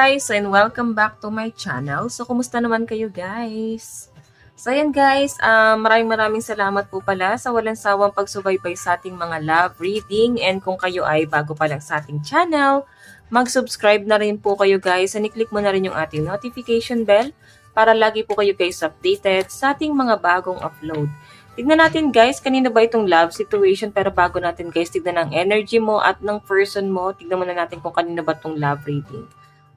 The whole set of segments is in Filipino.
guys, and welcome back to my channel. So, kumusta naman kayo guys? So, ayan guys, maraming salamat po pala sa walang sawang pagsubaybay sa ating mga love reading. And kung kayo ay bago pa lang sa ating channel, mag-subscribe na rin po kayo guys. And i-click mo na rin yung ating notification bell para lagi po kayo guys updated sa ating mga bagong upload. Tignan natin guys, kanino ba itong love situation, pero bago natin guys, tignan ang energy mo at ng person mo. Tignan muna natin kung kanino ba itong love reading.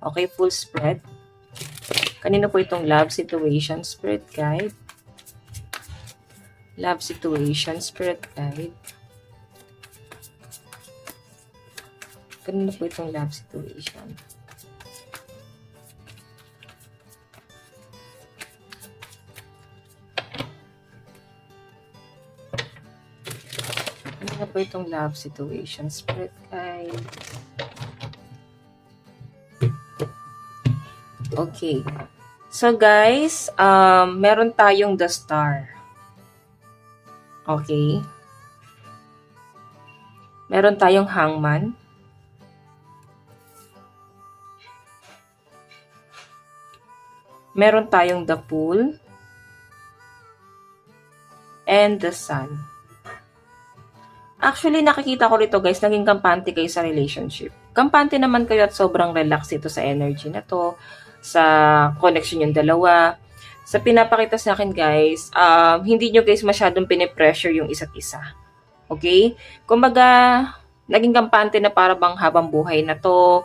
Okay, full spread. Kanino po itong love situation, spirit guide? Love situation, spirit guide. Kanino po itong love situation? Ano po itong love situation, spirit guide? Okay. So guys, meron tayong the star. Okay. Meron tayong hangman. Meron tayong the fool. And the sun. Actually, nakikita ko rito guys, naging kampante kayo sa relationship. Kampante naman kayo at sobrang relax ito sa energy na to, sa connection yung dalawa. Sa pinapakita sa akin guys, hindi nyo guys masyadong pinipressure yung isa't isa. Okay? Kumbaga, naging kampante na para bang habang buhay na to,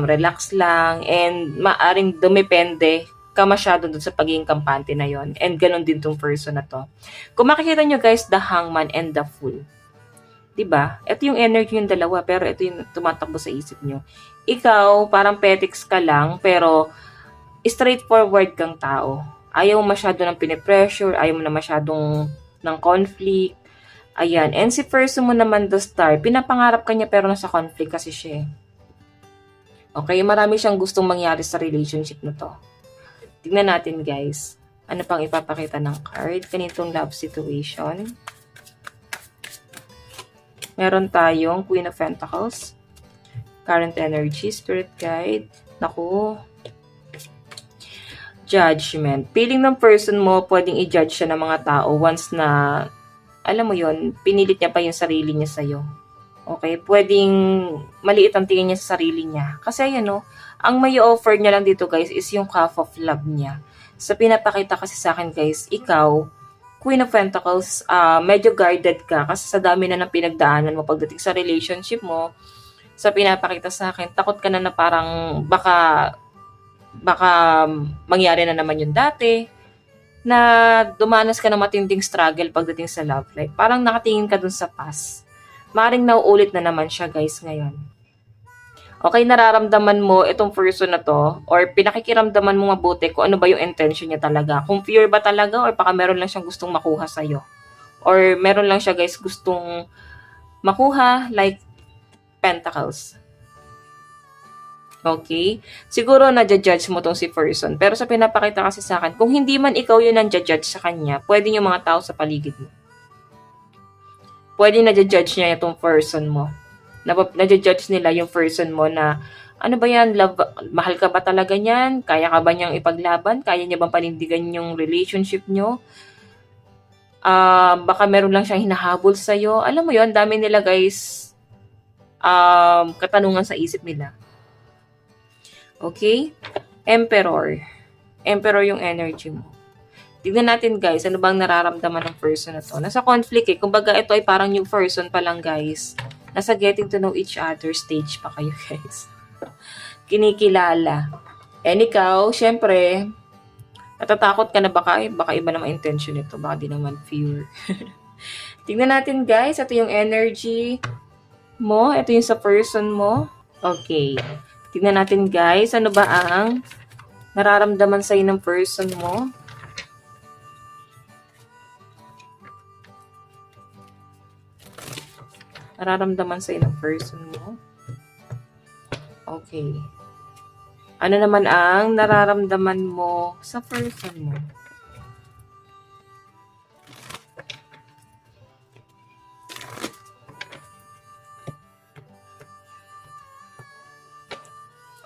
relax lang, and maaring dumepende ka masyado dun sa pagiging kampante na yon. And ganun din tong person na to. Kung makikita nyo guys, the hangman and the fool. Diba? Ito yung energy yung dalawa, pero ito yung tumatakbo sa isip nyo. Ikaw, parang petics ka lang, pero straightforward kang tao. Ayaw masyado ng pinipressure, ayaw mo na masyadong ng conflict. Ayan. And si person mo naman, the star, pinapangarap ka niya pero nasa conflict kasi siya. Okay? Marami siyang gustong mangyari sa relationship na to. Tignan natin guys. Ano pang ipapakita ng card? Ganitong love situation. Meron tayong Queen of Pentacles, current energy, spirit guide, naku, judgment. Feeling ng person mo, pwedeng i-judge siya ng mga tao once na, alam mo yon, pinilit niya pa yung sarili niya sa'yo. Okay? Pwedeng maliit ang tingin niya sa sarili niya. Kasi ayan no, ang may offer niya lang dito guys is yung half of love niya. Sa pinapakita kasi sa akin guys, ikaw, Queen of Pentacles, medyo guarded ka kasi sa dami na ng pinagdaanan mo pagdating sa relationship mo. Sa pinapakita sa akin, takot ka na parang baka mangyari na naman yung dati, na dumanas ka na matinding struggle pagdating sa love life. Parang nakatingin ka dun sa past. Maring nauulit na naman siya guys ngayon. Okay, nararamdaman mo itong person na to, or pinakikiramdaman mo mabuti kung ano ba yung intention niya talaga. Kung pure ba talaga, or baka meron lang siyang gustong makuha sa'yo. Or meron lang siya guys gustong makuha, like pentacles. Okay? Siguro na-judge mo tong si person. Pero sa pinapakita kasi sa akin, kung hindi man ikaw yun ang judge sa kanya, pwede yung mga tao sa paligid mo. Pwede na-judge niya itong person mo. Na-judge nila yung person mo na, ano ba yan, love, mahal ka ba talaga niyan? Kaya ka ba niyang ipaglaban? Kaya niya bang panindigan yung relationship niyo? Baka meron lang siyang hinahabol sa'yo. Alam mo yon, dami nila guys, katanungan sa isip nila. Okay? Emperor. Emperor yung energy mo. Tignan natin guys, ano bang nararamdaman ng person na to? Nasa conflict eh. Kumbaga ito ay parang new person pa lang guys. Nasa getting to know each other stage pa kayo guys. Kinikilala. And ikaw, syempre, natatakot ka na baka iba naman intention nito. Baka di naman pure. Tignan natin guys, ito yung energy mo. Ito yung sa person mo. Okay. Tignan natin guys, ano ba ang nararamdaman sa'yo ng person mo? Nararamdaman sa'yo ng person mo? Okay. Ano naman ang nararamdaman mo sa person mo?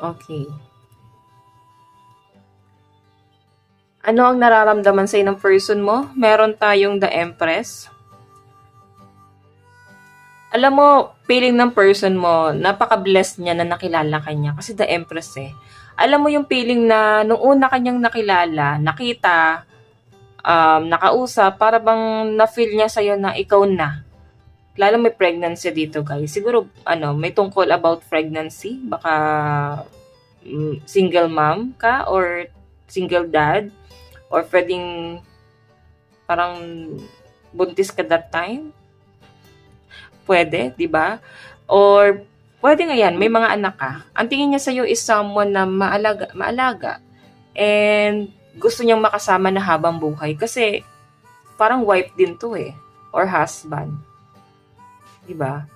Okay. Ano ang nararamdaman sa'yo ng person mo? Meron tayong The Empress. Alam mo, feeling ng person mo, napaka-blessed niya na nakilala ka niya. Kasi The Empress eh. Alam mo yung feeling na nung una kanyang nakilala, nakita, nakausap, para bang na-feel niya sa'yo na ikaw na. Lalo may pregnancy dito guys. Siguro may tungkol about pregnancy. Baka single mom ka or single dad. Or pwedeng parang buntis ka that time. Pwede, di ba? Or pwede nga yan, may mga anak ka. Ang tingin niya sa'yo is someone na maalaga. And gusto niyang makasama na habang buhay. Kasi parang wife din to eh. Or husband. Diba?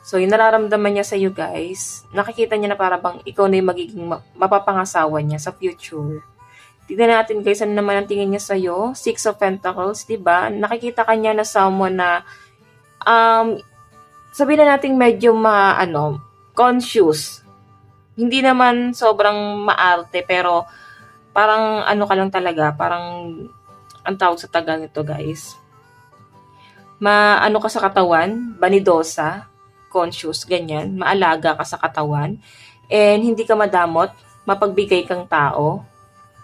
So, yung nararamdaman niya sa iyo guys, nakikita niya na para bang ikaw na yung magiging mapapangasawa niya sa future. Tignan natin guys, ano naman ang tingin niya sa iyo? Six of Pentacles, diba? Nakikita ka niya na someone na, sabihin na natin medyo conscious. Hindi naman sobrang maarte, pero parang ka lang talaga, parang ang tawag sa taga nito guys. Ka sa katawan, banidosa, conscious, ganyan, maalaga ka sa katawan, and hindi ka madamot, mapagbigay kang tao.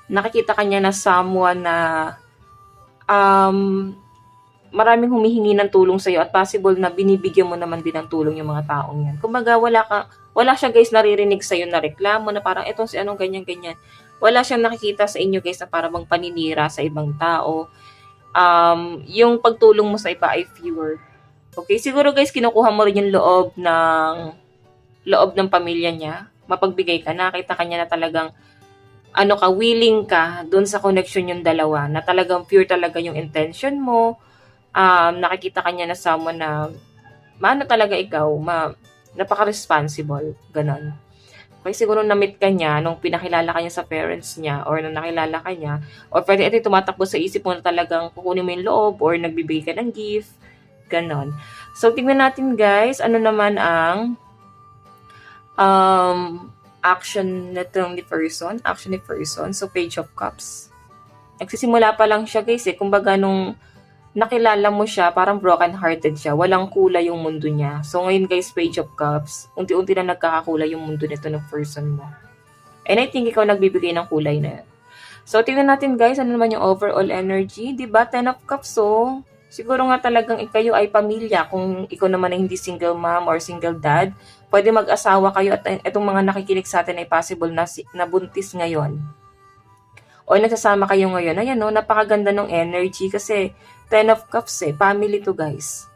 Nakikita ka niya na someone na maraming humihingi ng tulong sa iyo at possible na binibigyan mo naman din ng tulong yung mga taong yan. Kumbaga, wala siya guys naririnig sa iyo na reklamo na parang etong si anong ganyan-ganyan. Wala siyang nakikita sa inyo guys na parang paninira sa ibang tao. Yung pagtulong mo sa iba ay fewer. Okay, siguro guys, kinukuha mo rin yung loob ng pamilya niya. Mapagbigay ka, nakita kanya na talagang willing ka dun sa connection yung dalawa, na talagang pure talaga yung intention mo. Nakikita kanya na someone na talaga ikaw, napaka-responsible, ganon. Okay, siguro na-meet ka niya nung pinakilala ka niya sa parents niya or nung nakilala ka niya, or pwede ito tumatakbo sa isip mo na talagang kukunin mo yung loob or nagbibigay ka ng gift, ganon. So, tingnan natin guys, ano naman ang action ni person. So, Page of Cups. Nagsisimula pa lang siya guys eh. Kumbaga nung nakilala mo siya, parang broken-hearted siya. Walang kulay yung mundo niya. So, ngayon guys, Page of Cups, unti-unti na nagkakakulay yung mundo nito ng person mo. And I think ikaw nagbibigay ng kulay na yan. So, tingnan natin guys, ano naman yung overall energy. Diba? 10 of Cups, so, siguro nga talagang kayo ay pamilya. Kung ikaw naman ay hindi single mom or single dad, pwede mag-asawa kayo at itong mga nakikinig sa atin ay possible na buntis ngayon. O nagsasama kayo ngayon. Ayan no, napakaganda ng energy kasi 10 of Cups eh. Family to guys.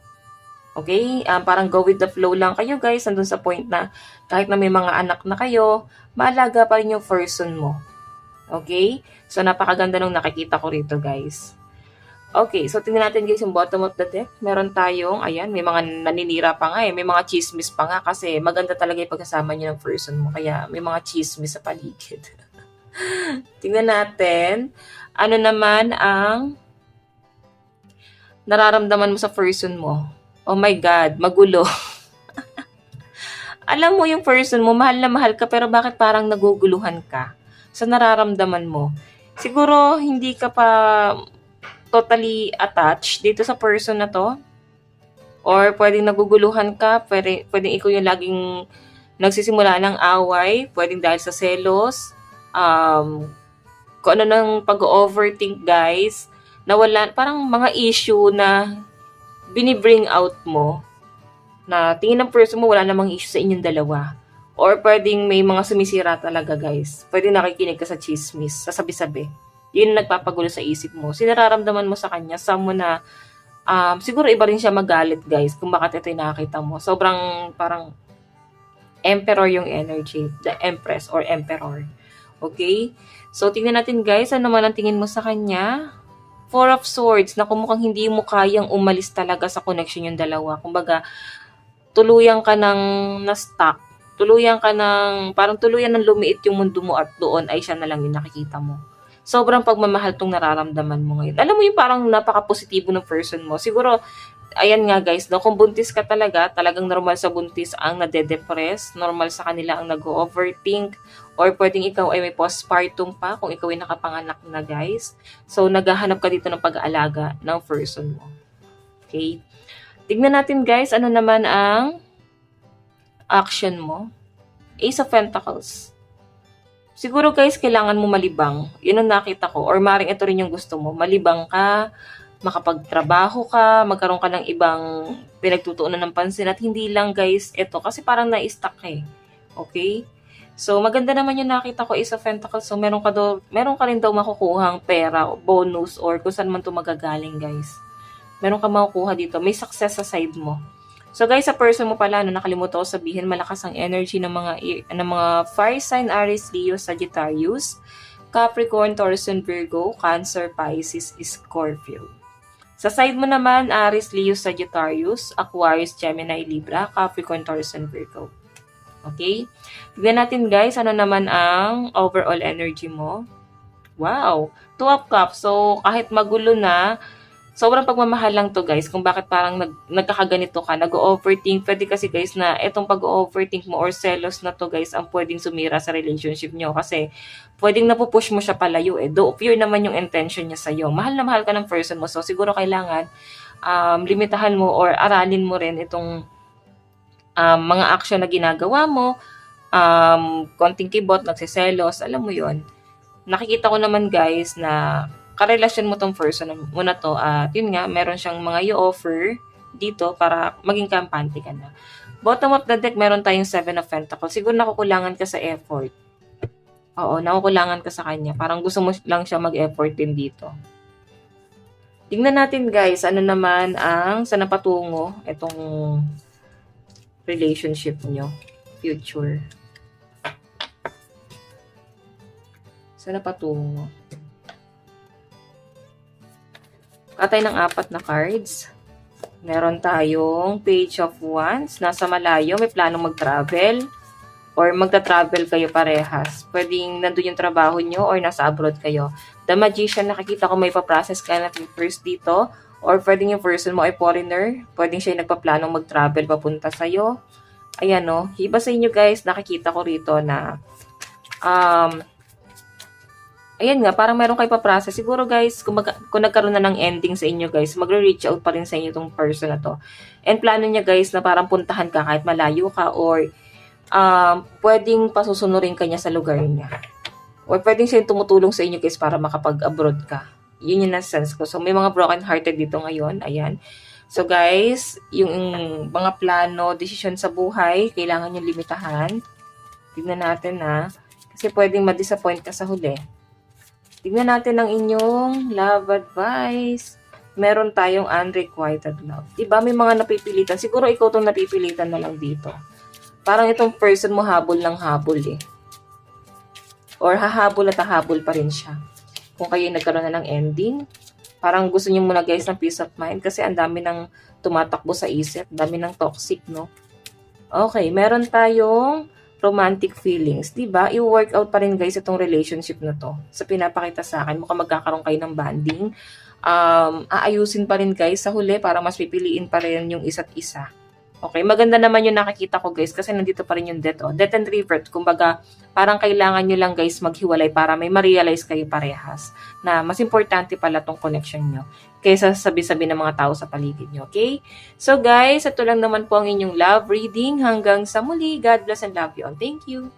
Okay? Parang go with the flow lang kayo guys. Nandun sa point na kahit na may mga anak na kayo, maalaga pa rin yung person mo. Okay? So napakaganda nung nakikita ko rito guys. Okay, so tingnan natin guys yung bottom of the deck. Meron tayong, ayan, may mga naninira pa nga eh. May mga chismis pa nga kasi maganda talaga yung pagkasama niyo ng person mo. Kaya may mga chismis sa paligid. Tingnan natin. Ano naman ang nararamdaman mo sa person mo? Oh my God, magulo. Alam mo yung person mo, mahal na mahal ka, pero bakit parang naguguluhan ka sa nararamdaman mo? Siguro hindi ka pa totally attached dito sa person na to. Or pwedeng naguguluhan ka, pwedeng ikaw yung laging nagsisimula ng away, pwedeng dahil sa selos, kung ano ng pag-overthink guys, na wala, parang mga issue na binibring out mo, na tingin ng person mo wala namang issue sa inyong dalawa. Or pwedeng may mga sumisira talaga guys. Pwedeng nakikinig ka sa chismis, sa sabi-sabi. Yun nagpapagulo sa isip mo. Sinararamdaman mo sa kanya, someone na siguro iba rin siya magalit guys kung bakit ito yung nakakita mo. Sobrang parang emperor yung energy. The Empress or Emperor. Okay? So, tingnan natin guys, ano naman ang tingin mo sa kanya? Four of Swords, na kumukhang hindi mo kayang umalis talaga sa connection yung dalawa. Kumbaga, tuluyan ka ng na-stuck. Parang tuluyan ng lumiit yung mundo mo at doon ay siya na lang yung nakikita mo. Sobrang pagmamahal tong nararamdaman mo ngayon. Alam mo yung parang napaka-positibo ng person mo. Siguro, ayan nga guys, no, kung buntis ka talaga, talagang normal sa buntis ang nade-depress, normal sa kanila ang nag-overthink, or pwedeng ikaw ay may postpartum pa kung ikaw ay nakapanganak na guys. So, naghahanap ka dito ng pag-aalaga ng person mo. Okay? Tignan natin guys, ano naman ang action mo. Ace of Pentacles. Siguro guys, kailangan mo malibang. Yun ang nakita ko. Or maring ito rin yung gusto mo. Malibang ka, makapagtrabaho ka, magkaroon ka ng ibang pinagtutuunan ng pansin. At hindi lang guys, ito. Kasi parang na-stuck eh. Okay? So, maganda naman yung nakita ko is of Pentacles. So, meron ka rin daw makukuhang pera, bonus, or kung saan man ito magagaling guys. Meron ka makukuha dito. May success sa side mo. So guys, sa person mo pala, nakalimutan ko sabihin, malakas ang energy ng mga fire sign, Aries, Leo, Sagittarius, Capricorn, Taurus, and Virgo, Cancer, Pisces, Scorpio. Sa side mo naman, Aries, Leo, Sagittarius, Aquarius, Gemini, Libra, Capricorn, Taurus, and Virgo. Okay? Tignan natin guys, ano naman ang overall energy mo. Wow! 2 of Cups. So kahit magulo na, sobrang pagmamahal lang to guys, kung bakit parang nagkakaganito ka, nag-overthink. Pwede kasi guys na itong pag-overthink mo or selos na to guys, ang pwedeng sumira sa relationship nyo. Kasi pwedeng napupush mo siya palayo eh. Though pure naman yung intention niya sa'yo. Mahal na mahal ka ng person mo. So siguro kailangan limitahan mo or aralin mo rin itong mga action na ginagawa mo. Konting kibot, nagsiselos, alam mo yon. Nakikita ko naman guys na karelasyon mo tong person mo na to at yun nga, meron siyang mga i-offer dito para maging kampante ka na. Bottom of the deck, meron tayong 7 of Pentacles. Siguro nakukulangan ka sa effort. Oo, nakukulangan ka sa kanya. Parang gusto mo lang siya mag-effort din dito. Tingnan natin guys, ano naman ang sa napatungo itong relationship nyo. Future. Sa napatungo. Katay ng 4 na cards. Meron tayong Page of Wands. Nasa malayo, may planong mag-travel. Or magta-travel kayo parehas. Pwedeng nandun yung trabaho nyo or nasa abroad kayo. The Magician, nakikita ko may pa-process ka na first dito. Or pwedeng yung person mo ay foreigner. Pwedeng siya yung nagpa-planong mag-travel papunta sa'yo. Ayan o. Iba sa inyo guys, nakikita ko rito na ayan nga, parang meron kayo pa-process. Siguro guys, kung nagkaroon na ng ending sa inyo guys, magre-reach out pa rin sa inyo itong person na to. And plano niya guys na parang puntahan ka kahit malayo ka or pwedeng pasusunurin ka niya sa lugar niya. Or pwedeng siya yung tumutulong sa inyo guys para makapag-abroad ka. Yun yung na-sense ko. So may mga broken-hearted dito ngayon. Ayan. So guys, yung mga plano, desisyon sa buhay, kailangan nyo limitahan. Tignan natin na. Kasi pwedeng ma-disappoint ka sa huli. Tignan natin ang inyong love advice. Meron tayong unrequited love. Diba may mga napipilitan? Siguro ikaw itong napipilitan na lang dito. Parang itong person mo habol ng habol eh. Or hahabol at hahabol pa rin siya. Kung kayo nagkaroon na ng ending, parang gusto niyo muna guys ng peace of mind kasi ang dami ng tumatakbo sa isip. Dami ng toxic, no? Okay, meron tayong romantic feelings, diba? I-work out pa rin guys itong relationship na to. Sa pinapakita sa akin, mukhang magkakaroon kayo ng bonding. Aayusin pa rin guys sa huli para mas pipiliin pa rin yung isa't isa. Okay, maganda naman yung nakikita ko guys kasi nandito pa rin yung death. Oh. Death and revert, kumbaga parang kailangan nyo lang guys maghiwalay para may ma-realize kayo parehas na mas importante pala tong connection nyo kaysa sabi-sabi ng mga tao sa paligid nyo. Okay? So guys, ito lang naman po ang inyong love reading. Hanggang sa muli, God bless and love you all. Thank you!